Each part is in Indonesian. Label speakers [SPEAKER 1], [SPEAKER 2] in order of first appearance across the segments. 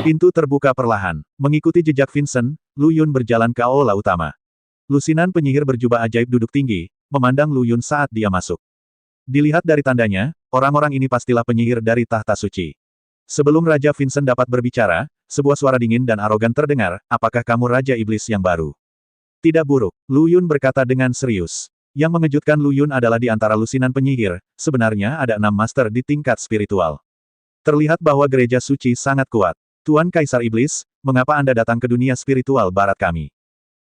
[SPEAKER 1] Pintu terbuka perlahan. Mengikuti jejak Vincent, Lu Yun berjalan ke aula utama. Lusinan penyihir berjubah ajaib duduk tinggi, memandang Lu Yun saat dia masuk. Dilihat dari tandanya, orang-orang ini pastilah penyihir dari tahta suci. Sebelum Raja Vincent dapat berbicara, sebuah suara dingin dan arogan terdengar, apakah kamu Raja Iblis yang baru? Tidak buruk, Lu Yun berkata dengan serius. Yang mengejutkan Lu Yun adalah di antara lusinan penyihir, sebenarnya ada 6 master di tingkat spiritual. Terlihat bahwa gereja suci sangat kuat. Tuan Kaisar Iblis, mengapa Anda datang ke dunia spiritual barat kami?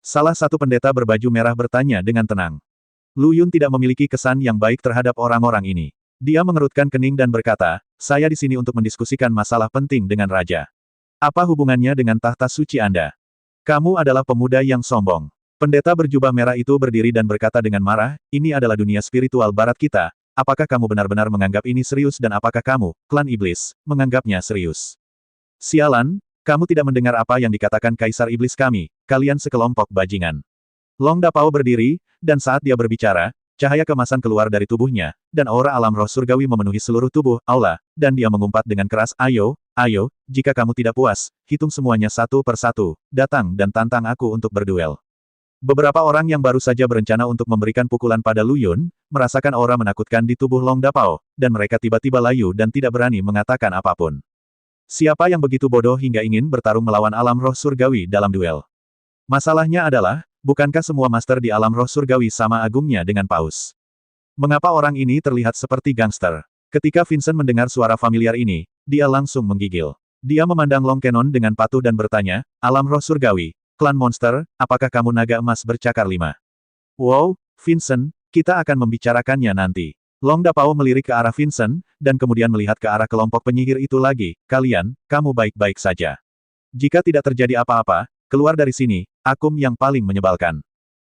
[SPEAKER 1] Salah satu pendeta berbaju merah bertanya dengan tenang. Lu Yun tidak memiliki kesan yang baik terhadap orang-orang ini. Dia mengerutkan kening dan berkata, saya di sini untuk mendiskusikan masalah penting dengan Raja. Apa hubungannya dengan tahta suci Anda? Kamu adalah pemuda yang sombong. Pendeta berjubah merah itu berdiri dan berkata dengan marah, ini adalah dunia spiritual barat kita. Apakah kamu benar-benar menganggap ini serius dan apakah kamu, klan iblis, menganggapnya serius? Sialan, kamu tidak mendengar apa yang dikatakan Kaisar Iblis kami, kalian sekelompok bajingan. Long Dapao berdiri, dan saat dia berbicara, cahaya kemasan keluar dari tubuhnya, dan aura alam roh surgawi memenuhi seluruh tubuh, aula, dan dia mengumpat dengan keras, ayo, jika kamu tidak puas, hitung semuanya satu per satu, datang dan tantang aku untuk berduel. Beberapa orang yang baru saja berencana untuk memberikan pukulan pada Lu Yun, merasakan aura menakutkan di tubuh Long Dapao, dan mereka tiba-tiba layu dan tidak berani mengatakan apapun. Siapa yang begitu bodoh hingga ingin bertarung melawan alam roh surgawi dalam duel? Masalahnya adalah, bukankah semua master di alam roh surgawi sama agungnya dengan Paus? Mengapa orang ini terlihat seperti gangster? Ketika Vincent mendengar suara familiar ini, dia langsung menggigil. Dia memandang Long Kenon dengan patuh dan bertanya, alam roh surgawi, klan monster, apakah kamu naga emas bercakar 5? Wow, Vincent, kita akan membicarakannya nanti. Long Dapao melirik ke arah Vincent, dan kemudian melihat ke arah kelompok penyihir itu lagi, kamu baik-baik saja. Jika tidak terjadi apa-apa, keluar dari sini, akum yang paling menyebalkan.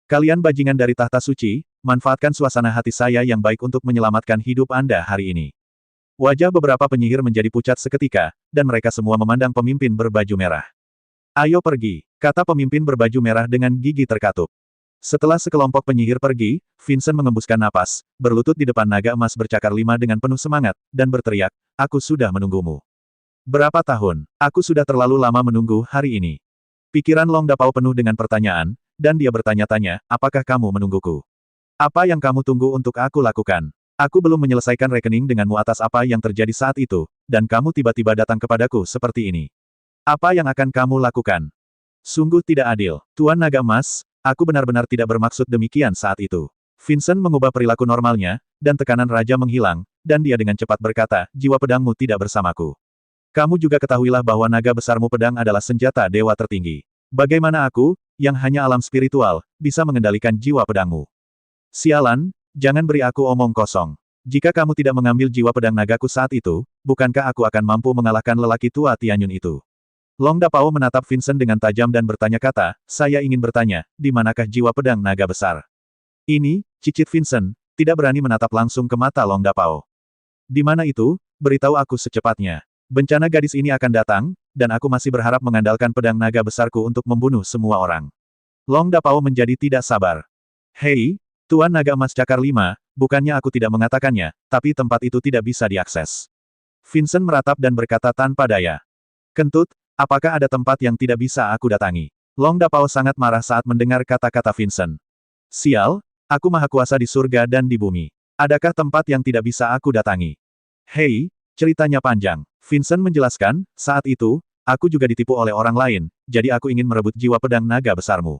[SPEAKER 1] Kalian bajingan dari tahta suci, manfaatkan suasana hati saya yang baik untuk menyelamatkan hidup Anda hari ini. Wajah beberapa penyihir menjadi pucat seketika, dan mereka semua memandang pemimpin berbaju merah. Ayo pergi, kata pemimpin berbaju merah dengan gigi terkatup. Setelah sekelompok penyihir pergi, Vincent mengembuskan napas, berlutut di depan naga emas bercakar 5 dengan penuh semangat, dan berteriak, aku sudah menunggumu. Berapa tahun? Aku sudah terlalu lama menunggu hari ini. Pikiran Long Dapao penuh dengan pertanyaan, dan dia bertanya-tanya, apakah kamu menungguku? Apa yang kamu tunggu untuk aku lakukan? Aku belum menyelesaikan rekening denganmu atas apa yang terjadi saat itu, dan kamu tiba-tiba datang kepadaku seperti ini. Apa yang akan kamu lakukan? Sungguh tidak adil. Tuan Naga Emas, aku benar-benar tidak bermaksud demikian saat itu. Vincent mengubah perilaku normalnya, dan tekanan raja menghilang, dan dia dengan cepat berkata, jiwa pedangmu tidak bersamaku. Kamu juga ketahuilah bahwa naga besarmu pedang adalah senjata dewa tertinggi. Bagaimana aku, yang hanya alam spiritual, bisa mengendalikan jiwa pedangmu? Sialan, jangan beri aku omong kosong. Jika kamu tidak mengambil jiwa pedang nagaku saat itu, bukankah aku akan mampu mengalahkan lelaki tua Tianyun itu? Long Dapao menatap Vincent dengan tajam dan bertanya-kata, saya ingin bertanya, di manakah jiwa pedang naga besar? Ini, cicit Vincent, tidak berani menatap langsung ke mata Long Dapao. Di mana itu? Beritahu aku secepatnya. Bencana gadis ini akan datang, dan aku masih berharap mengandalkan pedang naga besarku untuk membunuh semua orang. Long Dapao menjadi tidak sabar. Hei, Tuan Naga Emas Cakar 5, bukannya aku tidak mengatakannya, tapi tempat itu tidak bisa diakses. Vincent meratap dan berkata tanpa daya. Kentut, apakah ada tempat yang tidak bisa aku datangi? Long Dapao sangat marah saat mendengar kata-kata Vincent. Sial, aku maha kuasa di surga dan di bumi. Adakah tempat yang tidak bisa aku datangi? Hei, ceritanya panjang. Vincent menjelaskan, saat itu, aku juga ditipu oleh orang lain, jadi aku ingin merebut jiwa pedang naga besarmu.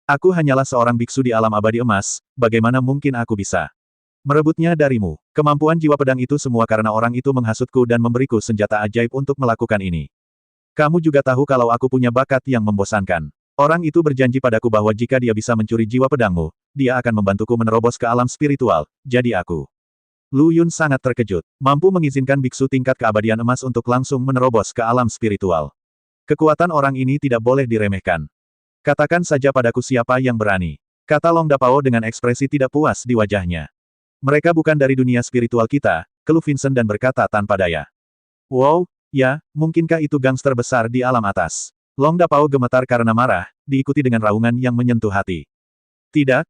[SPEAKER 1] Aku hanyalah seorang biksu di alam abadi emas, bagaimana mungkin aku bisa merebutnya darimu? Kemampuan jiwa pedang itu semua karena orang itu menghasutku dan memberiku senjata ajaib untuk melakukan ini. Kamu juga tahu kalau aku punya bakat yang membosankan. Orang itu berjanji padaku bahwa jika dia bisa mencuri jiwa pedangmu, dia akan membantuku menerobos ke alam spiritual, jadi aku. Lu Yun sangat terkejut, mampu mengizinkan biksu tingkat keabadian emas untuk langsung menerobos ke alam spiritual. Kekuatan orang ini tidak boleh diremehkan. Katakan saja padaku siapa yang berani. Kata Long Dapao dengan ekspresi tidak puas di wajahnya. Mereka bukan dari dunia spiritual kita, keluh Vincent dan berkata tanpa daya. Wow, ya, mungkinkah itu gangster besar di alam atas? Long Dapao gemetar karena marah, diikuti dengan raungan yang menyentuh hati. Tidak,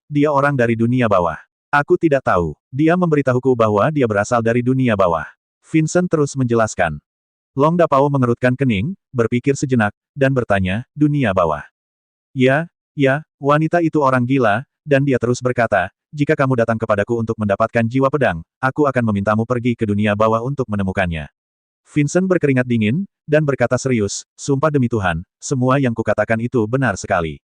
[SPEAKER 1] dia orang dari dunia bawah. Aku tidak tahu. Dia memberitahuku bahwa dia berasal dari dunia bawah. Vincent terus menjelaskan. Long Dapao mengerutkan kening, berpikir sejenak, dan bertanya, dunia bawah. Ya, wanita itu orang gila, dan dia terus berkata, jika kamu datang kepadaku untuk mendapatkan jiwa pedang, aku akan memintamu pergi ke dunia bawah untuk menemukannya. Vincent berkeringat dingin, dan berkata serius, sumpah demi Tuhan, semua yang kukatakan itu benar sekali.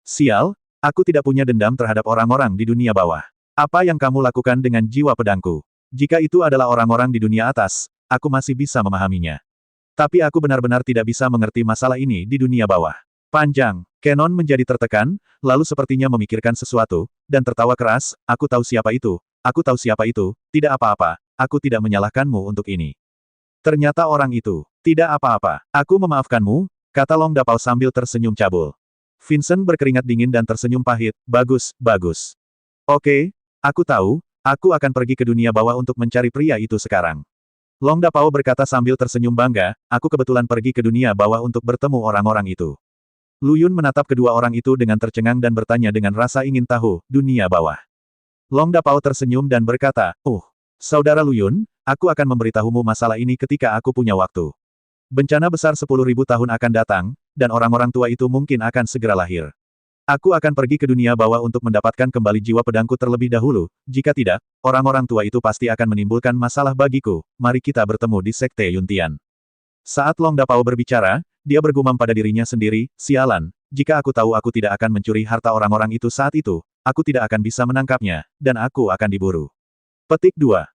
[SPEAKER 1] Sial, aku tidak punya dendam terhadap orang-orang di dunia bawah. Apa yang kamu lakukan dengan jiwa pedangku? Jika itu adalah orang-orang di dunia atas, aku masih bisa memahaminya. Tapi aku benar-benar tidak bisa mengerti masalah ini di dunia bawah. Panjang, Kenon menjadi tertekan, lalu sepertinya memikirkan sesuatu, dan tertawa keras, aku tahu siapa itu, tidak apa-apa, aku tidak menyalahkanmu untuk ini. Ternyata orang itu, tidak apa-apa, aku memaafkanmu, kata Long Dapao sambil tersenyum cabul. Vincent berkeringat dingin dan tersenyum pahit, bagus. Oke, aku tahu, aku akan pergi ke dunia bawah untuk mencari pria itu sekarang. Long Dapao berkata sambil tersenyum bangga, aku kebetulan pergi ke dunia bawah untuk bertemu orang-orang itu. Lu Yun menatap kedua orang itu dengan tercengang dan bertanya dengan rasa ingin tahu, dunia bawah. Long Dapao tersenyum dan berkata, saudara Lu Yun, aku akan memberitahumu masalah ini ketika aku punya waktu. Bencana besar 10.000 tahun akan datang, dan orang-orang tua itu mungkin akan segera lahir. Aku akan pergi ke dunia bawah untuk mendapatkan kembali jiwa pedangku terlebih dahulu, jika tidak, orang-orang tua itu pasti akan menimbulkan masalah bagiku, mari kita bertemu di Sekte Yuntian. Saat Long Dapao berbicara, dia bergumam pada dirinya sendiri, sialan, jika aku tahu aku tidak akan mencuri harta orang-orang itu saat itu, aku tidak akan bisa menangkapnya, dan aku akan diburu. Petik 2.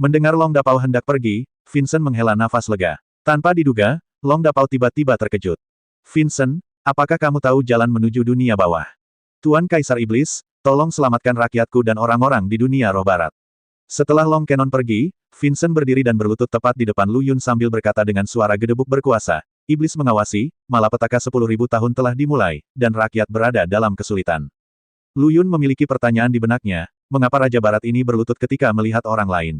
[SPEAKER 1] Mendengar Long Dapao hendak pergi, Vincent menghela nafas lega. Tanpa diduga, Long Dapao tiba-tiba terkejut. Vincent, apakah kamu tahu jalan menuju dunia bawah? Tuan Kaisar Iblis, tolong selamatkan rakyatku dan orang-orang di dunia roh barat. Setelah Long Kenon pergi, Vincent berdiri dan berlutut tepat di depan Lu Yun sambil berkata dengan suara gedebuk berkuasa, Iblis mengawasi, malapetaka 10.000 tahun telah dimulai, dan rakyat berada dalam kesulitan. Lu Yun memiliki pertanyaan di benaknya, mengapa Raja Barat ini berlutut ketika melihat orang lain?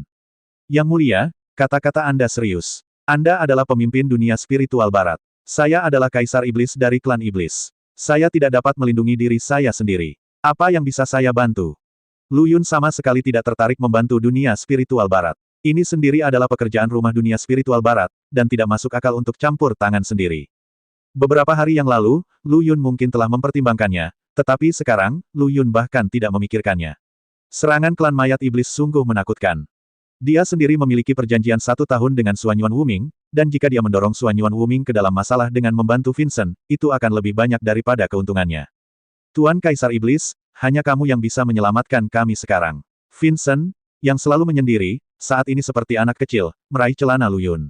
[SPEAKER 1] Yang mulia, kata-kata Anda serius. Anda adalah pemimpin dunia spiritual barat. Saya adalah Kaisar Iblis dari klan Iblis. Saya tidak dapat melindungi diri saya sendiri. Apa yang bisa saya bantu? Lu Yun sama sekali tidak tertarik membantu dunia spiritual barat. Ini sendiri adalah pekerjaan rumah dunia spiritual barat, dan tidak masuk akal untuk campur tangan sendiri. Beberapa hari yang lalu, Lu Yun mungkin telah mempertimbangkannya, tetapi sekarang, Lu Yun bahkan tidak memikirkannya. Serangan klan mayat iblis sungguh menakutkan. Dia sendiri memiliki perjanjian 1 tahun dengan Suan Yuan Wuming, dan jika dia mendorong Suan Yuan Wuming ke dalam masalah dengan membantu Vincent, itu akan lebih banyak daripada keuntungannya. Tuan Kaisar Iblis, hanya kamu yang bisa menyelamatkan kami sekarang. Vincent, yang selalu menyendiri, saat ini seperti anak kecil, meraih celana Lu Yun.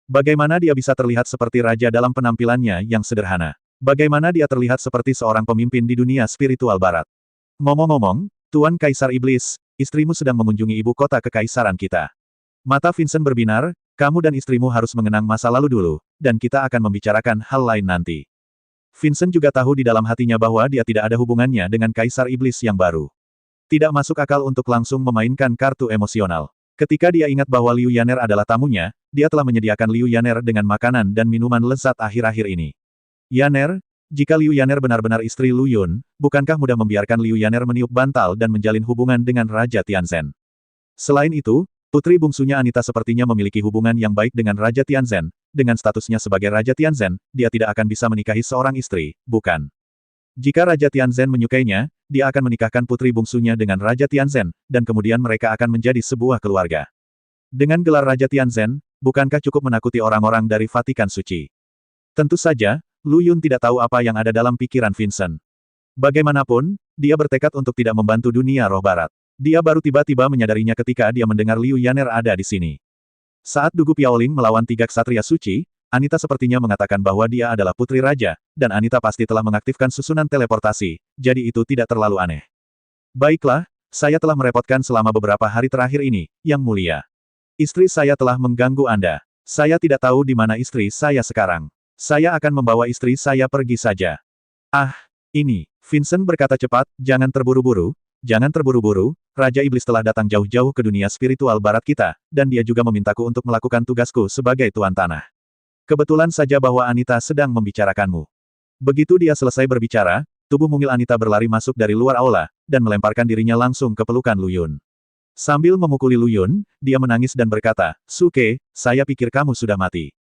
[SPEAKER 1] Bagaimana dia bisa terlihat seperti raja dalam penampilannya yang sederhana? Bagaimana dia terlihat seperti seorang pemimpin di dunia spiritual barat? Ngomong-ngomong, Tuan Kaisar Iblis, istrimu sedang mengunjungi ibu kota kekaisaran kita. Mata Vincent berbinar, kamu dan istrimu harus mengenang masa lalu dulu, dan kita akan membicarakan hal lain nanti. Vincent juga tahu di dalam hatinya bahwa dia tidak ada hubungannya dengan Kaisar Iblis yang baru. Tidak masuk akal untuk langsung memainkan kartu emosional. Ketika dia ingat bahwa Liu Yaner adalah tamunya, dia telah menyediakan Liu Yaner dengan makanan dan minuman lezat akhir-akhir ini. Yaner, jika Liu Yaner benar-benar istri Lu Yun, bukankah mudah membiarkan Liu Yaner meniup bantal dan menjalin hubungan dengan Raja Tianzhen? Selain itu, putri bungsunya Anita sepertinya memiliki hubungan yang baik dengan Raja Tianzhen. Dengan statusnya sebagai Raja Tianzhen, dia tidak akan bisa menikahi seorang istri, bukan? Jika Raja Tianzhen menyukainya, dia akan menikahkan putri bungsunya dengan Raja Tianzhen, dan kemudian mereka akan menjadi sebuah keluarga. Dengan gelar Raja Tianzhen, bukankah cukup menakuti orang-orang dari Vatikan Suci? Tentu saja, Lu Yun tidak tahu apa yang ada dalam pikiran Vincent. Bagaimanapun, dia bertekad untuk tidak membantu dunia roh barat. Dia baru tiba-tiba menyadarinya ketika dia mendengar Liu Yaner ada di sini. Saat Dugu Piaoling melawan 3 ksatria suci, Anita sepertinya mengatakan bahwa dia adalah putri raja, dan Anita pasti telah mengaktifkan susunan teleportasi, jadi itu tidak terlalu aneh. Baiklah, saya telah merepotkan selama beberapa hari terakhir ini, Yang Mulia. Istri saya telah mengganggu Anda. Saya tidak tahu di mana istri saya sekarang. Saya akan membawa istri saya pergi saja. Ah, ini. Vincent berkata cepat, jangan terburu-buru, Raja Iblis telah datang jauh-jauh ke dunia spiritual barat kita, dan dia juga memintaku untuk melakukan tugasku sebagai Tuan Tanah. Kebetulan saja bahwa Anita sedang membicarakanmu. Begitu dia selesai berbicara, tubuh mungil Anita berlari masuk dari luar aula, dan melemparkan dirinya langsung ke pelukan Lu Yun. Sambil memukuli Lu Yun, dia menangis dan berkata, Suke, saya pikir kamu sudah mati.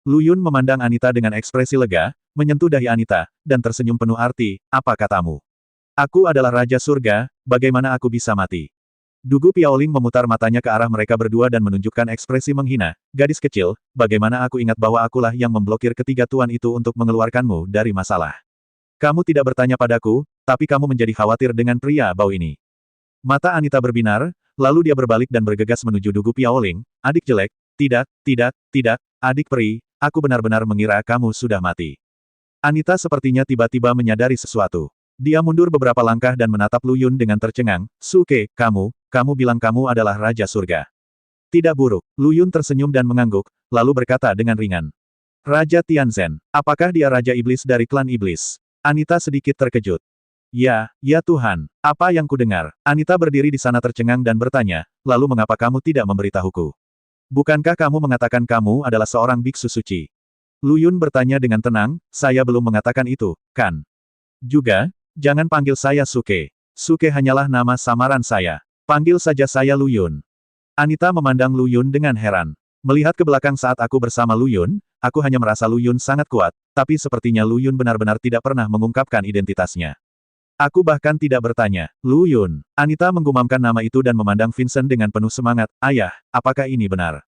[SPEAKER 1] Lu Yun memandang Anita dengan ekspresi lega, menyentuh dahi Anita, dan tersenyum penuh arti, apa katamu? Aku adalah Raja Surga, bagaimana aku bisa mati? Dugu Piaoling memutar matanya ke arah mereka berdua dan menunjukkan ekspresi menghina, gadis kecil, bagaimana aku ingat bahwa akulah yang memblokir ketiga tuan itu untuk mengeluarkanmu dari masalah. Kamu tidak bertanya padaku, tapi kamu menjadi khawatir dengan pria bau ini. Mata Anita berbinar, lalu dia berbalik dan bergegas menuju Dugu Piaoling, adik jelek, tidak, adik peri, aku benar-benar mengira kamu sudah mati. Anita sepertinya tiba-tiba menyadari sesuatu. Dia mundur beberapa langkah dan menatap Lu Yun dengan tercengang, Suke, kamu bilang kamu adalah Raja Surga. Tidak buruk. Lu Yun tersenyum dan mengangguk, lalu berkata dengan ringan. Raja Tianzhen, apakah dia Raja Iblis dari klan Iblis? Anita sedikit terkejut. Ya Tuhan, apa yang kudengar? Anita berdiri di sana tercengang dan bertanya, lalu mengapa kamu tidak memberitahuku? Bukankah kamu mengatakan kamu adalah seorang biksu suci? Lu Yun bertanya dengan tenang, saya belum mengatakan itu, kan? Juga, jangan panggil saya Suke. Suke hanyalah nama samaran saya. Panggil saja saya Lu Yun. Anita memandang Lu Yun dengan heran. Melihat ke belakang saat aku bersama Lu Yun, aku hanya merasa Lu Yun sangat kuat, tapi sepertinya Lu Yun benar-benar tidak pernah mengungkapkan identitasnya. Aku bahkan tidak bertanya, Lu Yun. Anita menggumamkan nama itu dan memandang Vincent dengan penuh semangat, ayah, apakah ini benar?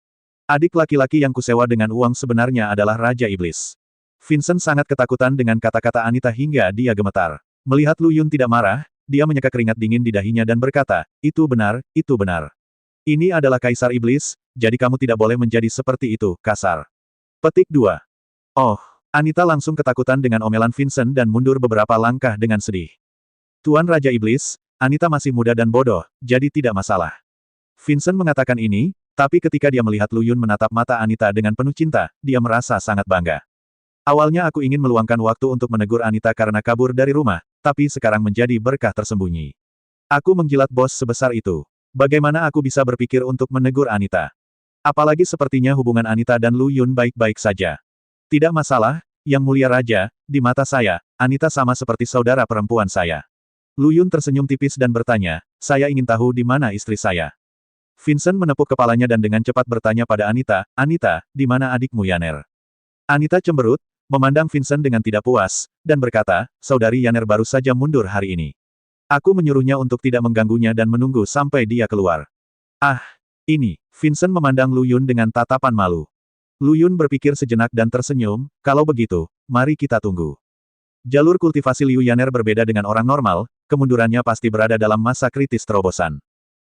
[SPEAKER 1] Adik laki-laki yang kusewa dengan uang sebenarnya adalah Raja Iblis. Vincent sangat ketakutan dengan kata-kata Anita hingga dia gemetar. Melihat Lu Yun tidak marah, dia menyeka keringat dingin di dahinya dan berkata, itu benar, itu benar. Ini adalah Kaisar Iblis, jadi kamu tidak boleh menjadi seperti itu, kasar. Petik 2. Oh, Anita langsung ketakutan dengan omelan Vincent dan mundur beberapa langkah dengan sedih. Tuan Raja Iblis, Anita masih muda dan bodoh, jadi tidak masalah. Vincent mengatakan ini, tapi ketika dia melihat Lu Yun menatap mata Anita dengan penuh cinta, dia merasa sangat bangga. Awalnya aku ingin meluangkan waktu untuk menegur Anita karena kabur dari rumah, tapi sekarang menjadi berkah tersembunyi. Aku menjilat bos sebesar itu. Bagaimana aku bisa berpikir untuk menegur Anita? Apalagi sepertinya hubungan Anita dan Lu Yun baik-baik saja. Tidak masalah, Yang Mulia Raja, di mata saya, Anita sama seperti saudara perempuan saya. Lu Yun tersenyum tipis dan bertanya, saya ingin tahu di mana istri saya. Vincent menepuk kepalanya dan dengan cepat bertanya pada Anita, Anita, di mana adikmu Yaner? Anita cemberut, memandang Vincent dengan tidak puas, dan berkata, saudari Yaner baru saja mundur hari ini. Aku menyuruhnya untuk tidak mengganggunya dan menunggu sampai dia keluar. Ah, ini. Vincent memandang Lu Yun dengan tatapan malu. Lu Yun berpikir sejenak dan tersenyum, kalau begitu, mari kita tunggu. Jalur kultivasi Liu Yaner berbeda dengan orang normal, kemundurannya pasti berada dalam masa kritis terobosan.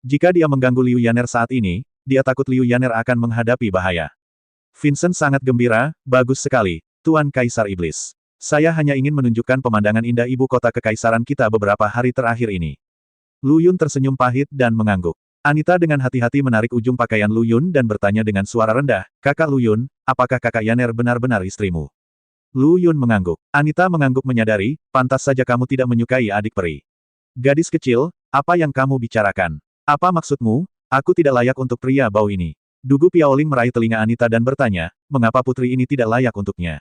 [SPEAKER 1] Jika dia mengganggu Liu Yaner saat ini, dia takut Liu Yaner akan menghadapi bahaya. Vincent sangat gembira, bagus sekali, Tuan Kaisar Iblis. Saya hanya ingin menunjukkan pemandangan indah ibu kota kekaisaran kita beberapa hari terakhir ini. Lu Yun tersenyum pahit dan mengangguk. Anita dengan hati-hati menarik ujung pakaian Lu Yun dan bertanya dengan suara rendah, Kakak Lu Yun, apakah kakak Yaner benar-benar istrimu? Lu Yun mengangguk. Anita mengangguk menyadari, pantas saja kamu tidak menyukai adik peri. Gadis kecil, apa yang kamu bicarakan? Apa maksudmu? Aku tidak layak untuk pria bau ini. Dugu Piaoling meraih telinga Anita dan bertanya, mengapa putri ini tidak layak untuknya?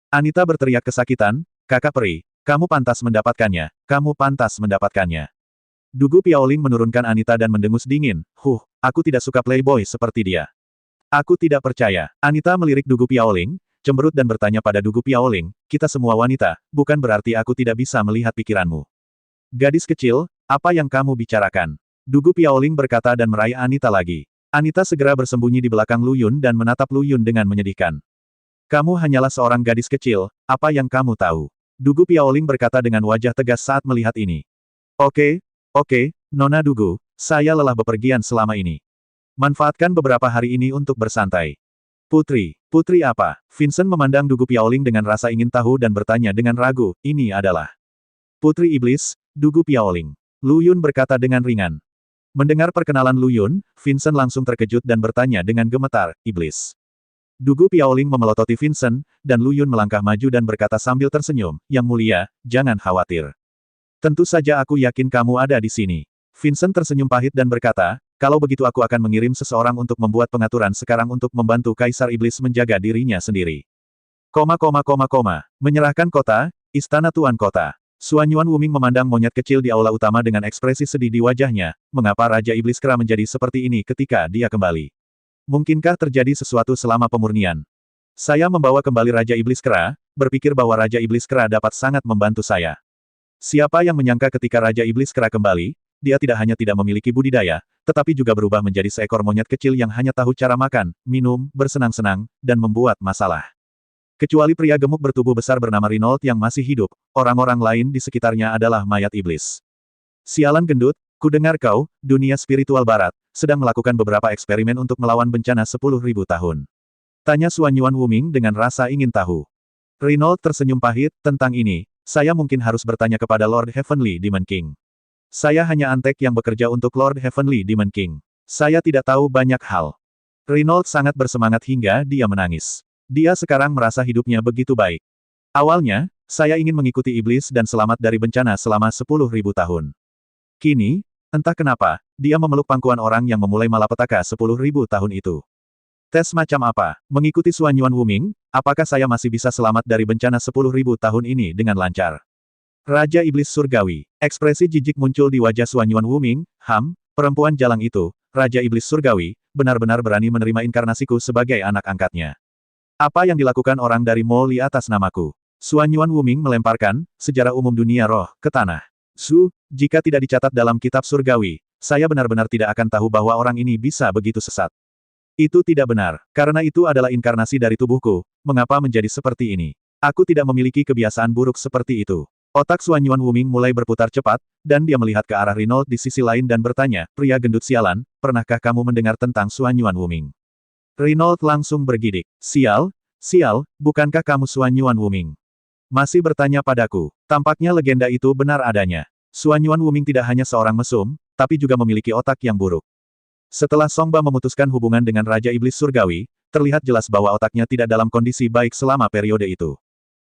[SPEAKER 1] Anita berteriak kesakitan, kakak peri, kamu pantas mendapatkannya, kamu pantas mendapatkannya. Dugu Piaoling menurunkan Anita dan mendengus dingin, aku tidak suka playboy seperti dia. Aku tidak percaya. Anita melirik Dugu Piaoling, cemberut dan bertanya pada Dugu Piaoling, kita semua wanita, bukan berarti aku tidak bisa melihat pikiranmu. Gadis kecil, apa yang kamu bicarakan? Dugu Piaoling berkata dan meraih Anita lagi. Anita segera bersembunyi di belakang Lu Yun dan menatap Lu Yun dengan menyedihkan. Kamu hanyalah seorang gadis kecil, apa yang kamu tahu? Dugu Piaoling berkata dengan wajah tegas saat melihat ini. Oke, Nona Dugu, saya lelah bepergian selama ini. Manfaatkan beberapa hari ini untuk bersantai. Putri apa? Vincent memandang Dugu Piaoling dengan rasa ingin tahu dan bertanya dengan ragu, ini adalah Putri Iblis, Dugu Piaoling. Lu Yun berkata dengan ringan. Mendengar perkenalan Lu Yun, Vincent langsung terkejut dan bertanya dengan gemetar, Iblis. Dugu Piaoling memelototi Vincent, dan Lu Yun melangkah maju dan berkata sambil tersenyum, Yang Mulia, jangan khawatir. Tentu saja aku yakin kamu ada di sini. Vincent tersenyum pahit dan berkata, kalau begitu aku akan mengirim seseorang untuk membuat pengaturan sekarang untuk membantu Kaisar Iblis menjaga dirinya sendiri. Menyerahkan kota, istana Tuan Kota. Suan Yuan Wuming memandang monyet kecil di aula utama dengan ekspresi sedih di wajahnya, mengapa Raja Iblis Kera menjadi seperti ini ketika dia kembali? Mungkinkah terjadi sesuatu selama pemurnian? Saya membawa kembali Raja Iblis Kera, berpikir bahwa Raja Iblis Kera dapat sangat membantu saya. Siapa yang menyangka ketika Raja Iblis Kera kembali, dia tidak hanya tidak memiliki budidaya, tetapi juga berubah menjadi seekor monyet kecil yang hanya tahu cara makan, minum, bersenang-senang, dan membuat masalah. Kecuali pria gemuk bertubuh besar bernama Reynold yang masih hidup, orang-orang lain di sekitarnya adalah mayat iblis. Sialan gendut, ku dengar kau, dunia spiritual barat, sedang melakukan beberapa eksperimen untuk melawan bencana 10.000 tahun. Tanya Xuan Yuan Wuming dengan rasa ingin tahu. Reynold tersenyum pahit, tentang ini, saya mungkin harus bertanya kepada Lord Heavenly Demon King. Saya hanya antek yang bekerja untuk Lord Heavenly Demon King. Saya tidak tahu banyak hal. Reynold sangat bersemangat hingga dia menangis. Dia sekarang merasa hidupnya begitu baik. Awalnya, saya ingin mengikuti iblis dan selamat dari bencana selama 10.000 tahun. Kini, entah kenapa, dia memeluk pangkuan orang yang memulai malapetaka 10.000 tahun itu. Tes macam apa? Mengikuti Xuan Yuan Wuming, apakah saya masih bisa selamat dari bencana 10.000 tahun ini dengan lancar? Raja Iblis Surgawi. Ekspresi jijik muncul di wajah Xuan Yuan Wuming. Perempuan jalang itu, Raja Iblis Surgawi, benar-benar berani menerima inkarnasiku sebagai anak angkatnya. Apa yang dilakukan orang dari Moli atas namaku? Xuan Yuan Wuming melemparkan sejarah umum dunia roh ke tanah. Jika tidak dicatat dalam kitab surgawi, saya benar-benar tidak akan tahu bahwa orang ini bisa begitu sesat. Itu tidak benar, karena itu adalah inkarnasi dari tubuhku, mengapa menjadi seperti ini? Aku tidak memiliki kebiasaan buruk seperti itu. Otak Xuan Yuan Wuming mulai berputar cepat, dan dia melihat ke arah Reynold di sisi lain dan bertanya, pria gendut sialan, pernahkah kamu mendengar tentang Xuan Yuan Wuming? Reynold langsung bergidik. Sial, bukankah kamu Xuan Yuan Wuming? Masih bertanya padaku. Tampaknya legenda itu benar adanya. Xuan Yuan Wuming tidak hanya seorang mesum, tapi juga memiliki otak yang buruk. Setelah Songba memutuskan hubungan dengan Raja Iblis Surgawi, terlihat jelas bahwa otaknya tidak dalam kondisi baik selama periode itu.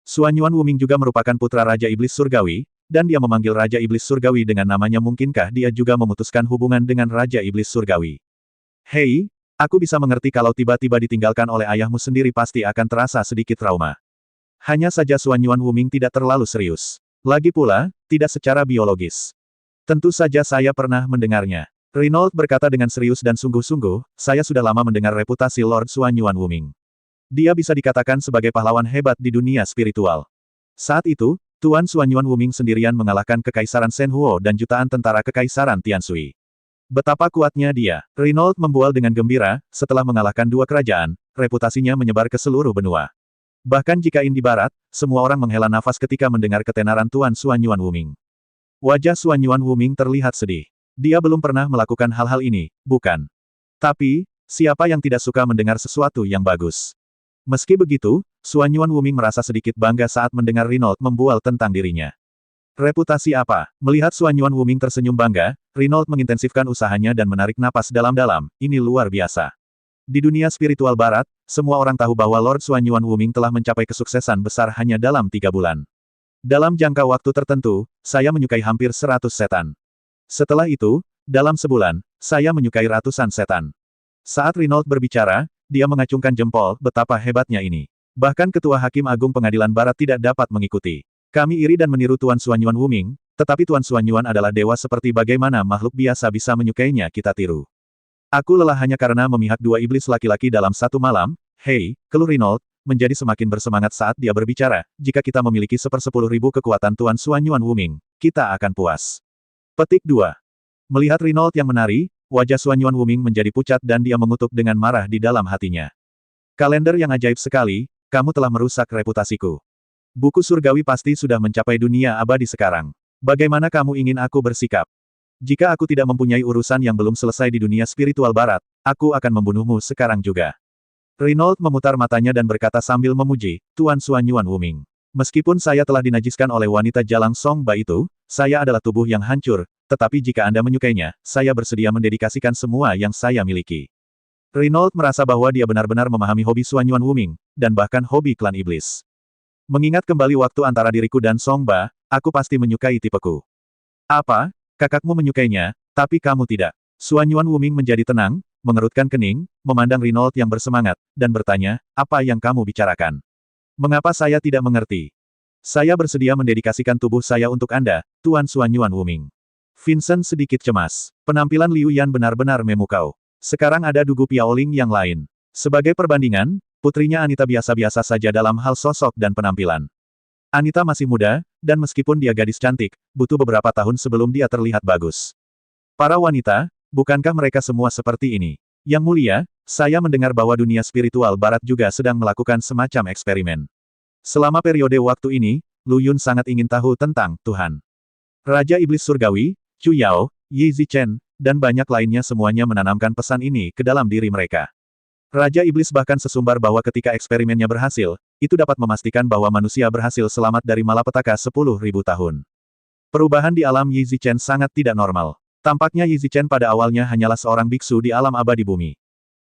[SPEAKER 1] Xuan Yuan Wuming juga merupakan putra Raja Iblis Surgawi, dan dia memanggil Raja Iblis Surgawi dengan namanya. Mungkinkah dia juga memutuskan hubungan dengan Raja Iblis Surgawi? Hei, aku bisa mengerti kalau tiba-tiba ditinggalkan oleh ayahmu sendiri pasti akan terasa sedikit trauma. Hanya saja Xuan Yuan Wuming tidak terlalu serius. Lagi pula, tidak secara biologis. Tentu saja saya pernah mendengarnya. Reynold berkata dengan serius dan sungguh-sungguh, saya sudah lama mendengar reputasi Lord Xuan Yuan Wuming. Dia bisa dikatakan sebagai pahlawan hebat di dunia spiritual. Saat itu, Tuan Xuan Yuan Wuming sendirian mengalahkan Kekaisaran Shen Huo dan jutaan tentara Kekaisaran Tianshui. Betapa kuatnya dia. Reynold membual dengan gembira, setelah mengalahkan dua kerajaan, reputasinya menyebar ke seluruh benua. Bahkan jika di barat, semua orang menghela nafas ketika mendengar ketenaran Tuan Xuan Yuan Wuming. Wajah Xuan Yuan Wuming terlihat sedih. Dia belum pernah melakukan hal-hal ini, bukan? Tapi, siapa yang tidak suka mendengar sesuatu yang bagus? Meski begitu, Xuan Yuan Wuming merasa sedikit bangga saat mendengar Reynold membual tentang dirinya. Reputasi apa? Melihat Xuan Yuan Wuming tersenyum bangga, Reynold mengintensifkan usahanya dan menarik napas dalam-dalam. Ini luar biasa. Di dunia spiritual barat, semua orang tahu bahwa Lord Xuan Yuan Wuming telah mencapai kesuksesan besar hanya dalam 3 bulan. Dalam jangka waktu tertentu, saya menyukai hampir 100 setan. Setelah itu, dalam sebulan, saya menyukai ratusan setan. Saat Reynold berbicara, dia mengacungkan jempol, betapa hebatnya ini. Bahkan Ketua Hakim Agung Pengadilan Barat tidak dapat mengikuti. Kami iri dan meniru Tuan Xuan Yuan Wuming, tetapi Tuan Xuan Yuan adalah dewa seperti bagaimana makhluk biasa bisa menyukainya kita tiru. Aku lelah hanya karena memihak dua iblis laki-laki dalam satu malam. Hei, keluh Reynold, menjadi semakin bersemangat saat dia berbicara, jika kita memiliki 1/10.000 kekuatan Tuan Xuan Yuan Wuming, kita akan puas. Petik 2. Melihat Reynold yang menari, wajah Xuan Yuan Wuming menjadi pucat dan dia mengutuk dengan marah di dalam hatinya. Kalender yang ajaib sekali, kamu telah merusak reputasiku. Buku surgawi pasti sudah mencapai dunia abadi sekarang. Bagaimana kamu ingin aku bersikap? Jika aku tidak mempunyai urusan yang belum selesai di dunia spiritual barat, aku akan membunuhmu sekarang juga. Reynold memutar matanya dan berkata sambil memuji, Tuan Xuan Yuan Wuming. Meskipun saya telah dinajiskan oleh wanita jalang Songba itu, saya adalah tubuh yang hancur, tetapi jika Anda menyukainya, saya bersedia mendedikasikan semua yang saya miliki. Reynold merasa bahwa dia benar-benar memahami hobi Xuan Yuan Wuming, dan bahkan hobi klan iblis. Mengingat kembali waktu antara diriku dan Songba, aku pasti menyukai tipeku. Apa? Kakakmu menyukainya, tapi kamu tidak. Xuan Yuan Wuming menjadi tenang, mengerutkan kening, memandang Reynold yang bersemangat, dan bertanya, apa yang kamu bicarakan? Mengapa saya tidak mengerti? Saya bersedia mendedikasikan tubuh saya untuk Anda, Tuan Xuan Yuan Wuming. Vincent sedikit cemas. Penampilan Liu Yan benar-benar memukau. Sekarang ada Dugu Piaoling yang lain. Sebagai perbandingan, putrinya Anita biasa-biasa saja dalam hal sosok dan penampilan. Anita masih muda, dan meskipun dia gadis cantik, butuh beberapa tahun sebelum dia terlihat bagus. Para wanita, bukankah mereka semua seperti ini? Yang mulia, saya mendengar bahwa dunia spiritual barat juga sedang melakukan semacam eksperimen. Selama periode waktu ini, Lu Yun sangat ingin tahu tentang Tuhan. Raja Iblis Surgawi, Chu Yao, Yi Zichen, dan banyak lainnya semuanya menanamkan pesan ini ke dalam diri mereka. Raja Iblis bahkan sesumbar bahwa ketika eksperimennya berhasil, itu dapat memastikan bahwa manusia berhasil selamat dari malapetaka 10.000 tahun. Perubahan di alam Yi Zichen sangat tidak normal. Tampaknya Yi Zichen pada awalnya hanyalah seorang biksu di alam abadi bumi.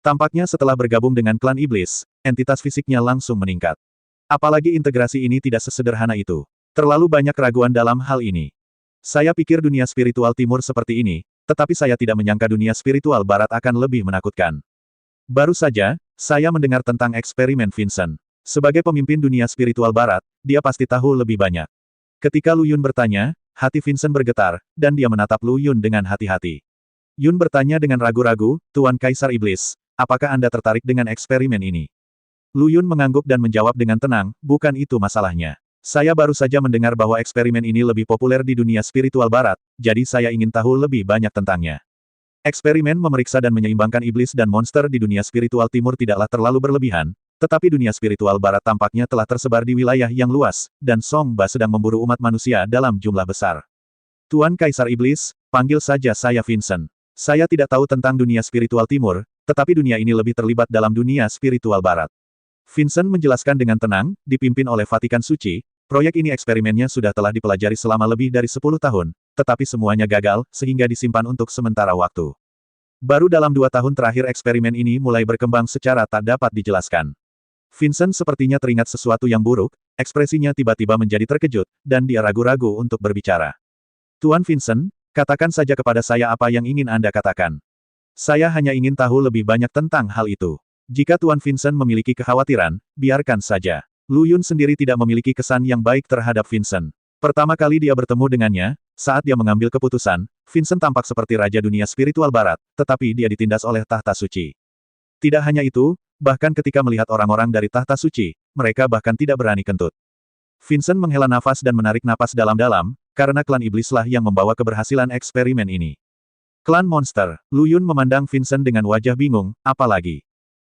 [SPEAKER 1] Tampaknya setelah bergabung dengan klan iblis, entitas fisiknya langsung meningkat. Apalagi integrasi ini tidak sesederhana itu. Terlalu banyak keraguan dalam hal ini. Saya pikir dunia spiritual timur seperti ini, tetapi saya tidak menyangka dunia spiritual barat akan lebih menakutkan. Baru saja, saya mendengar tentang eksperimen Vincent. Sebagai pemimpin dunia spiritual barat, dia pasti tahu lebih banyak. Ketika Lu Yun bertanya, hati Vincent bergetar, dan dia menatap Lu Yun dengan hati-hati. Yun bertanya dengan ragu-ragu, Tuan Kaisar Iblis, apakah Anda tertarik dengan eksperimen ini? Lu Yun mengangguk dan menjawab dengan tenang, bukan itu masalahnya. Saya baru saja mendengar bahwa eksperimen ini lebih populer di dunia spiritual barat, jadi saya ingin tahu lebih banyak tentangnya. Eksperimen memeriksa dan menyeimbangkan iblis dan monster di dunia spiritual timur tidaklah terlalu berlebihan, tetapi dunia spiritual barat tampaknya telah tersebar di wilayah yang luas, dan Song Ba sedang memburu umat manusia dalam jumlah besar. Tuan Kaisar Iblis, panggil saja saya Vincent. Saya tidak tahu tentang dunia spiritual timur, tetapi dunia ini lebih terlibat dalam dunia spiritual barat. Vincent menjelaskan dengan tenang, dipimpin oleh Vatikan Suci, proyek ini eksperimennya sudah telah dipelajari selama lebih dari 10 tahun, tetapi semuanya gagal, sehingga disimpan untuk sementara waktu. Baru dalam 2 tahun terakhir eksperimen ini mulai berkembang secara tak dapat dijelaskan. Vincent sepertinya teringat sesuatu yang buruk, ekspresinya tiba-tiba menjadi terkejut, dan dia ragu-ragu untuk berbicara. Tuan Vincent, katakan saja kepada saya apa yang ingin Anda katakan. Saya hanya ingin tahu lebih banyak tentang hal itu. Jika Tuan Vincent memiliki kekhawatiran, biarkan saja. Lu Yun sendiri tidak memiliki kesan yang baik terhadap Vincent. Pertama kali dia bertemu dengannya, saat dia mengambil keputusan, Vincent tampak seperti raja dunia spiritual barat, tetapi dia ditindas oleh tahta suci. Tidak hanya itu, bahkan ketika melihat orang-orang dari tahta suci, mereka bahkan tidak berani kentut. Vincent menghela nafas dan menarik napas dalam-dalam, karena klan iblislah yang membawa keberhasilan eksperimen ini. Klan monster, Lu Yun memandang Vincent dengan wajah bingung, apalagi.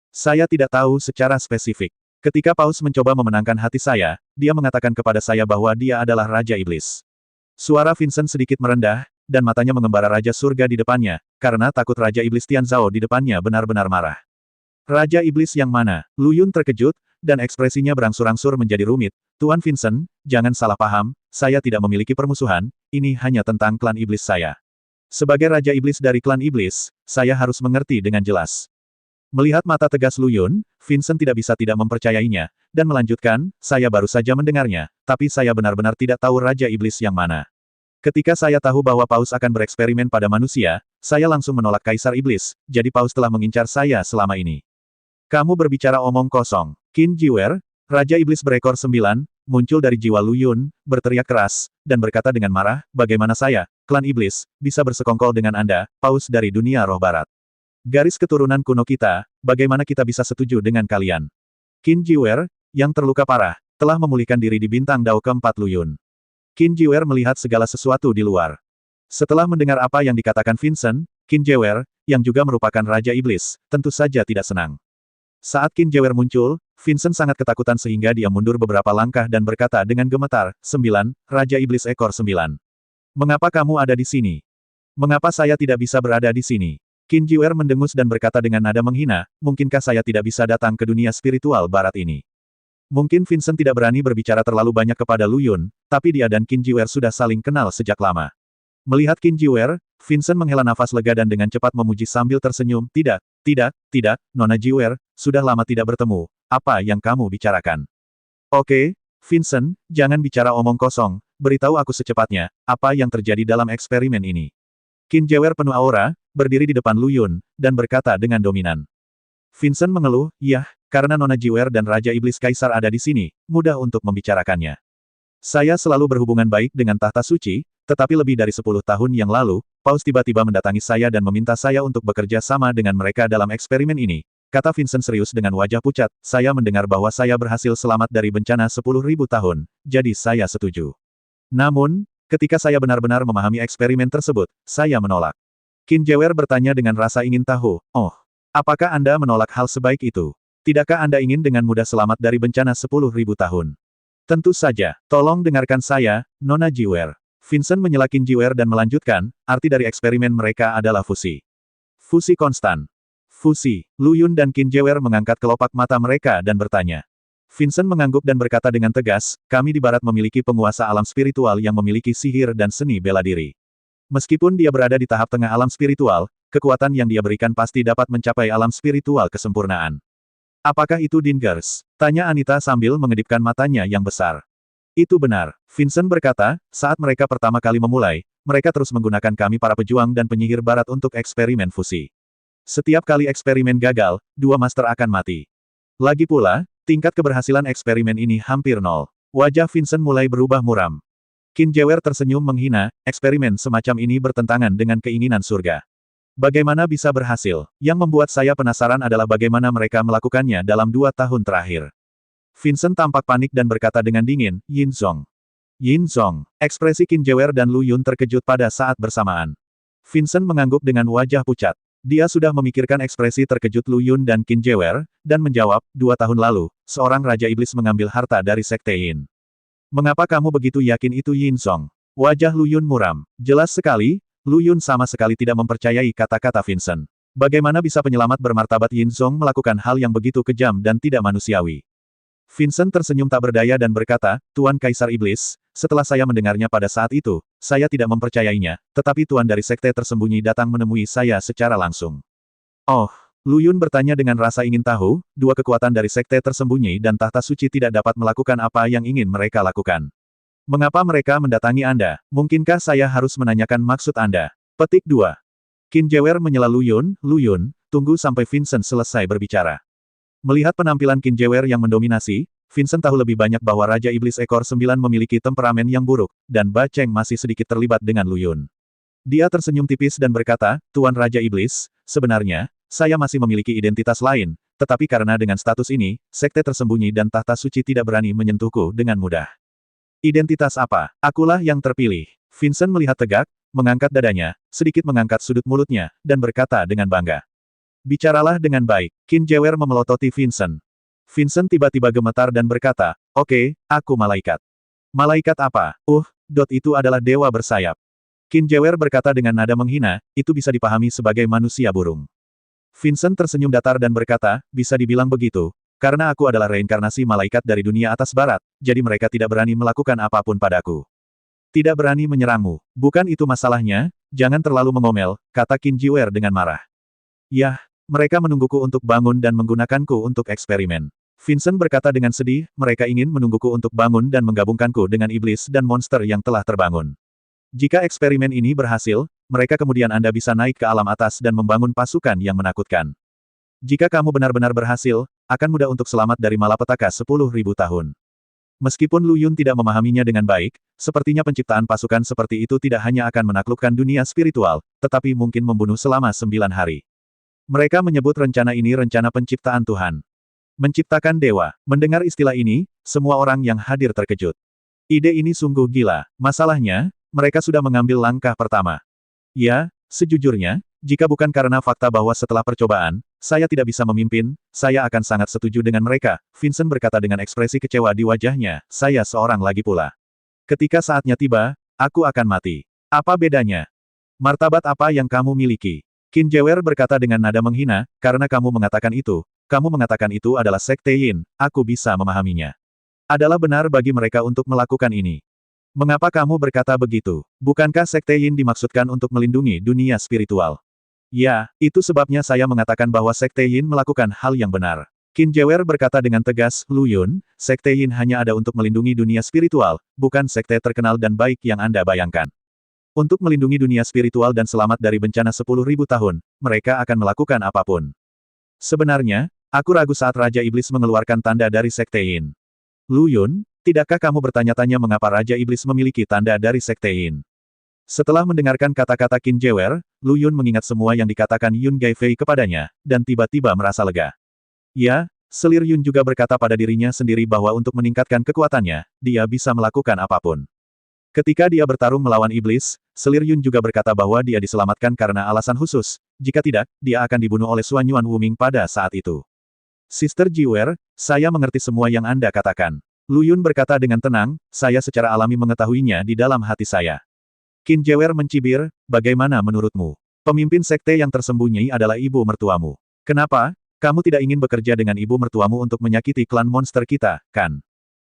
[SPEAKER 1] Saya tidak tahu secara spesifik. Ketika Paus mencoba memenangkan hati saya, dia mengatakan kepada saya bahwa dia adalah Raja Iblis. Suara Vincent sedikit merendah, dan matanya mengembara Raja Surga di depannya, karena takut Raja Iblis Tianzhao di depannya benar-benar marah. Raja Iblis yang mana? Lu Yun terkejut, dan ekspresinya berangsur-angsur menjadi rumit. Tuan Vincent, jangan salah paham, saya tidak memiliki permusuhan, ini hanya tentang klan iblis saya. Sebagai Raja Iblis dari klan iblis, saya harus mengerti dengan jelas. Melihat mata tegas Lu Yun, Vincent tidak bisa tidak mempercayainya, dan melanjutkan, saya baru saja mendengarnya, tapi saya benar-benar tidak tahu Raja Iblis yang mana. Ketika saya tahu bahwa Paus akan bereksperimen pada manusia, saya langsung menolak Kaisar Iblis, jadi Paus telah mengincar saya selama ini. Kamu berbicara omong kosong. Qin Jiwer, Raja Iblis berekor 9, muncul dari jiwa Lu Yun, berteriak keras, dan berkata dengan marah, bagaimana saya, klan Iblis, bisa bersekongkol dengan Anda, Paus dari dunia roh barat. Garis keturunan kuno kita, bagaimana kita bisa setuju dengan kalian? Qin Jiwer, yang terluka parah, telah memulihkan diri di bintang dao keempat Lu Yun. Qin Jiwer melihat segala sesuatu di luar. Setelah mendengar apa yang dikatakan Vincent, Qin Jiwer, yang juga merupakan Raja Iblis, tentu saja tidak senang. Saat Qin Jiwer muncul, Vincent sangat ketakutan sehingga dia mundur beberapa langkah dan berkata dengan gemetar, 9, Raja Iblis ekor 9. Mengapa kamu ada di sini? Mengapa saya tidak bisa berada di sini? Qin Jiwer mendengus dan berkata dengan nada menghina, mungkinkah saya tidak bisa datang ke dunia spiritual barat ini? Mungkin Vincent tidak berani berbicara terlalu banyak kepada Lu Yun, tapi dia dan Qin Jiwer sudah saling kenal sejak lama. Melihat Qin Jiwer, Vincent menghela nafas lega dan dengan cepat memuji sambil tersenyum, tidak, Nona Jiwer, sudah lama tidak bertemu, apa yang kamu bicarakan? Oke, Vincent, jangan bicara omong kosong, beritahu aku secepatnya, apa yang terjadi dalam eksperimen ini. Qin Jiwer penuh aura, berdiri di depan Lu Yun, dan berkata dengan dominan. Vincent mengeluh, yah, karena Nona Jiwer dan Raja Iblis Kaisar ada di sini, mudah untuk membicarakannya. Saya selalu berhubungan baik dengan tahta suci, tetapi lebih dari 10 tahun yang lalu, Paus tiba-tiba mendatangi saya dan meminta saya untuk bekerja sama dengan mereka dalam eksperimen ini. kata Vincent serius dengan wajah pucat, saya mendengar bahwa saya berhasil selamat dari bencana 10.000 tahun, jadi saya setuju. Namun, ketika saya benar-benar memahami eksperimen tersebut, saya menolak. Qin Jewer bertanya dengan rasa ingin tahu, oh, apakah Anda menolak hal sebaik itu? Tidakkah Anda ingin dengan mudah selamat dari bencana 10.000 tahun? Tentu saja, tolong dengarkan saya, Nona Jewer. Vincent menyela Qin Jewer dan melanjutkan, arti dari eksperimen mereka adalah fusi. Fusi konstan. Fusi. Lu Yun dan Qin Jewer mengangkat kelopak mata mereka dan bertanya. Vincent mengangguk dan berkata dengan tegas, kami di barat memiliki penguasa alam spiritual yang memiliki sihir dan seni bela diri. Meskipun dia berada di tahap tengah alam spiritual, kekuatan yang dia berikan pasti dapat mencapai alam spiritual kesempurnaan. Apakah itu Dingers? Tanya Anita sambil mengedipkan matanya yang besar. Itu benar. Vincent berkata, saat mereka pertama kali memulai, mereka terus menggunakan kami para pejuang dan penyihir barat untuk eksperimen fusi. Setiap kali eksperimen gagal, dua master akan mati. Lagi pula, tingkat keberhasilan eksperimen ini hampir nol. Wajah Vincent mulai berubah muram. Qin Jewer tersenyum menghina, eksperimen semacam ini bertentangan dengan keinginan surga. Bagaimana bisa berhasil? Yang membuat saya penasaran adalah bagaimana mereka melakukannya dalam 2 tahun terakhir. Vincent tampak panik dan berkata dengan dingin, Yin Zong. Yin Zong. Ekspresi Qin Jewer dan Lu Yun terkejut pada saat bersamaan. Vincent mengangguk dengan wajah pucat. Dia sudah memikirkan ekspresi terkejut Lu Yun dan Qin Jewer, dan menjawab, 2 tahun lalu, seorang Raja Iblis mengambil harta dari Sekte Yin. Mengapa kamu begitu yakin itu Yin Zong? Wajah Lu Yun muram. Jelas sekali, Lu Yun sama sekali tidak mempercayai kata-kata Vincent. Bagaimana bisa penyelamat bermartabat Yin Zong melakukan hal yang begitu kejam dan tidak manusiawi? Vincent tersenyum tak berdaya dan berkata, Tuan Kaisar Iblis, setelah saya mendengarnya pada saat itu, saya tidak mempercayainya, tetapi Tuan dari Sekte Tersembunyi datang menemui saya secara langsung. Oh, Lu Yun bertanya dengan rasa ingin tahu, dua kekuatan dari Sekte Tersembunyi dan Tahta Suci tidak dapat melakukan apa yang ingin mereka lakukan. Mengapa mereka mendatangi Anda? Mungkinkah saya harus menanyakan maksud Anda? Petik 2. Qin Jewer menyela Lu Yun, tunggu sampai Vincent selesai berbicara. Melihat penampilan Qin Jewer yang mendominasi, Vincent tahu lebih banyak bahwa Raja Iblis Ekor 9 memiliki temperamen yang buruk, dan Ba Cheng masih sedikit terlibat dengan Lu Yun. Dia tersenyum tipis dan berkata, Tuan Raja Iblis, sebenarnya, saya masih memiliki identitas lain, tetapi karena dengan status ini, Sekte Tersembunyi dan Tahta Suci tidak berani menyentuhku dengan mudah. Identitas apa? Akulah yang terpilih. Vincent melihat tegak, mengangkat dadanya, sedikit mengangkat sudut mulutnya, dan berkata dengan bangga. Bicaralah dengan baik. Qin Jewer memelototi Vincent. Vincent tiba-tiba gemetar dan berkata, oke, aku malaikat. Malaikat apa? Itu adalah dewa bersayap. Qin Jewer berkata dengan nada menghina, itu bisa dipahami sebagai manusia burung. Vincent tersenyum datar dan berkata, bisa dibilang begitu. Karena aku adalah reinkarnasi malaikat dari dunia atas barat, jadi mereka tidak berani melakukan apapun padaku. Tidak berani menyerangmu. Bukan itu masalahnya, jangan terlalu mengomel, kata Qin Jewer dengan marah. Yah, mereka menungguku untuk bangun dan menggunakanku untuk eksperimen. Vincent berkata dengan sedih, mereka ingin menungguku untuk bangun dan menggabungkanku dengan iblis dan monster yang telah terbangun. Jika eksperimen ini berhasil, mereka kemudian Anda bisa naik ke alam atas dan membangun pasukan yang menakutkan. Jika kamu benar-benar berhasil, akan mudah untuk selamat dari malapetaka 10.000 tahun. Meskipun Lu Yun tidak memahaminya dengan baik, sepertinya penciptaan pasukan seperti itu tidak hanya akan menaklukkan dunia spiritual, tetapi mungkin membunuh selama 9 hari. Mereka menyebut rencana ini rencana penciptaan Tuhan. Menciptakan dewa. Mendengar istilah ini, semua orang yang hadir terkejut. Ide ini sungguh gila. Masalahnya, mereka sudah mengambil langkah pertama. Ya, sejujurnya, jika bukan karena fakta bahwa setelah percobaan, saya tidak bisa memimpin, saya akan sangat setuju dengan mereka, Vincent berkata dengan ekspresi kecewa di wajahnya, saya seorang lagi pula. Ketika saatnya tiba, aku akan mati. Apa bedanya? Martabat apa yang kamu miliki? Qin Jewer berkata dengan nada menghina, karena kamu mengatakan itu adalah Sekte Yin, aku bisa memahaminya. Adalah benar bagi mereka untuk melakukan ini. Mengapa kamu berkata begitu? Bukankah Sekte Yin dimaksudkan untuk melindungi dunia spiritual? Ya, itu sebabnya saya mengatakan bahwa Sekte Yin melakukan hal yang benar. Qin Jewer berkata dengan tegas, Lu Yun, Sekte Yin hanya ada untuk melindungi dunia spiritual, bukan sekte terkenal dan baik yang Anda bayangkan. Untuk melindungi dunia spiritual dan selamat dari bencana 10.000 tahun, mereka akan melakukan apapun. Sebenarnya, aku ragu saat Raja Iblis mengeluarkan tanda dari Sekte Yin. Lu Yun, tidakkah kamu bertanya-tanya mengapa Raja Iblis memiliki tanda dari Sekte Yin? Setelah mendengarkan kata-kata Qin Jewer, Lu Yun mengingat semua yang dikatakan Yun Gaifei kepadanya, dan tiba-tiba merasa lega. Ya, selir Yun juga berkata pada dirinya sendiri bahwa untuk meningkatkan kekuatannya, dia bisa melakukan apapun. Ketika dia bertarung melawan iblis, selir Yun juga berkata bahwa dia diselamatkan karena alasan khusus, jika tidak, dia akan dibunuh oleh Xuan Yuan Wuming pada saat itu. Sister Jiwer, saya mengerti semua yang Anda katakan. Lu Yun berkata dengan tenang, saya secara alami mengetahuinya di dalam hati saya. Qin Jewer mencibir, bagaimana menurutmu? Pemimpin sekte yang tersembunyi adalah ibu mertuamu. Kenapa? Kamu tidak ingin bekerja dengan ibu mertuamu untuk menyakiti klan monster kita, kan?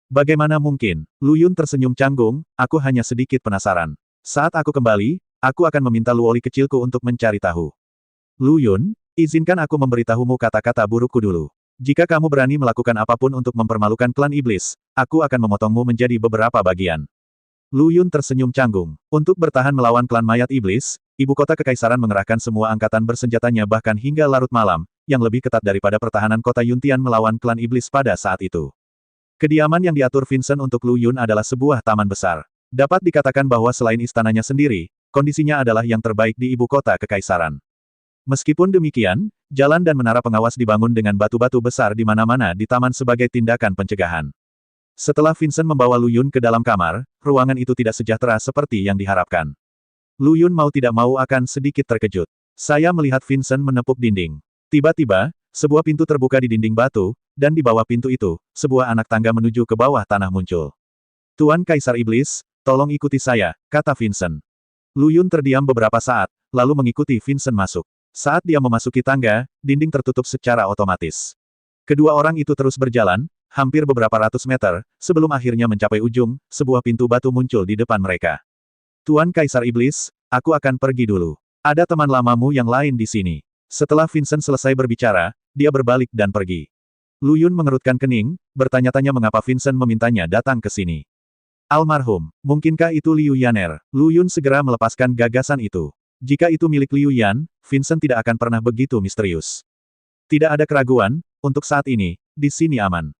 [SPEAKER 1] Bagaimana mungkin? Lu Yun tersenyum canggung, aku hanya sedikit penasaran. Saat aku kembali, aku akan meminta Luoli kecilku untuk mencari tahu. Lu Yun, izinkan aku memberitahumu kata-kata burukku dulu. Jika kamu berani melakukan apapun untuk mempermalukan klan iblis, aku akan memotongmu menjadi beberapa bagian. Lu Yun tersenyum canggung. Untuk bertahan melawan klan mayat iblis, ibu kota kekaisaran mengerahkan semua angkatan bersenjatanya bahkan hingga larut malam, yang lebih ketat daripada pertahanan kota Yuntian melawan klan iblis pada saat itu. Kediaman yang diatur Vincent untuk Lu Yun adalah sebuah taman besar. Dapat dikatakan bahwa selain istananya sendiri, kondisinya adalah yang terbaik di ibu kota kekaisaran. Meskipun demikian, jalan dan menara pengawas dibangun dengan batu-batu besar di mana-mana di taman sebagai tindakan pencegahan. Setelah Vincent membawa Lu Yun ke dalam kamar, ruangan itu tidak sejahtera seperti yang diharapkan. Lu Yun mau tidak mau akan sedikit terkejut. Saya melihat Vincent menepuk dinding. Tiba-tiba, sebuah pintu terbuka di dinding batu, dan di bawah pintu itu, sebuah anak tangga menuju ke bawah tanah muncul. Tuan Kaisar Iblis, tolong ikuti saya, kata Vincent. Lu Yun terdiam beberapa saat, lalu mengikuti Vincent masuk. Saat dia memasuki tangga, dinding tertutup secara otomatis. Kedua orang itu terus berjalan, hampir beberapa ratus meter, sebelum akhirnya mencapai ujung, sebuah pintu batu muncul di depan mereka. Tuan Kaisar Iblis, aku akan pergi dulu. Ada teman lamamu yang lain di sini. Setelah Vincent selesai berbicara, dia berbalik dan pergi. Lu Yun mengerutkan kening, bertanya-tanya mengapa Vincent memintanya datang ke sini. Almarhum, mungkinkah itu Liu Yaner? Lu Yun segera melepaskan gagasan itu. Jika itu milik Liu Yan, Vincent tidak akan pernah begitu misterius. Tidak ada keraguan, untuk saat ini, di sini aman.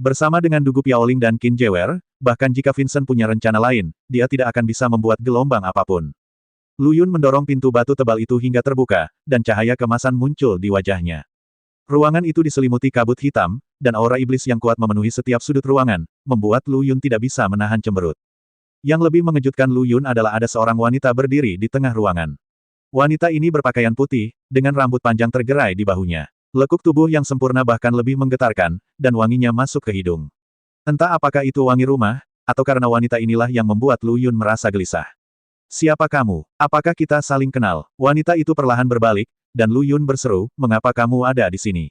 [SPEAKER 1] Bersama dengan Dugu Piaoling dan Qin Jewer, bahkan jika Vincent punya rencana lain, dia tidak akan bisa membuat gelombang apapun. Lu Yun mendorong pintu batu tebal itu hingga terbuka, dan cahaya kemasan muncul di wajahnya. Ruangan itu diselimuti kabut hitam, dan aura iblis yang kuat memenuhi setiap sudut ruangan, membuat Lu Yun tidak bisa menahan cemberut. Yang lebih mengejutkan Lu Yun adalah ada seorang wanita berdiri di tengah ruangan. Wanita ini berpakaian putih, dengan rambut panjang tergerai di bahunya. Lekuk tubuh yang sempurna bahkan lebih menggetarkan, dan wanginya masuk ke hidung. Entah apakah itu wangi rumah, atau karena wanita inilah yang membuat Lu Yun merasa gelisah. Siapa kamu? Apakah kita saling kenal? Wanita itu perlahan berbalik, dan Lu Yun berseru, mengapa kamu ada di sini?